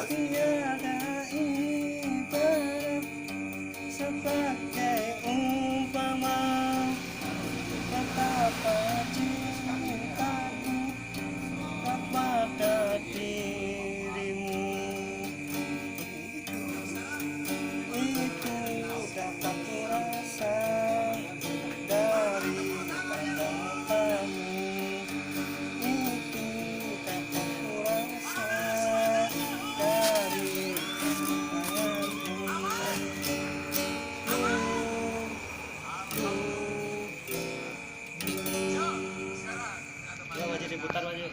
tiada ibarat sebagai umpama betapa cintaku kepada dirimu. Itu dapat kurasa dari pandang matamu. Itu dapat kurasa dari pandanganmu. Ya wajib diputar wajib.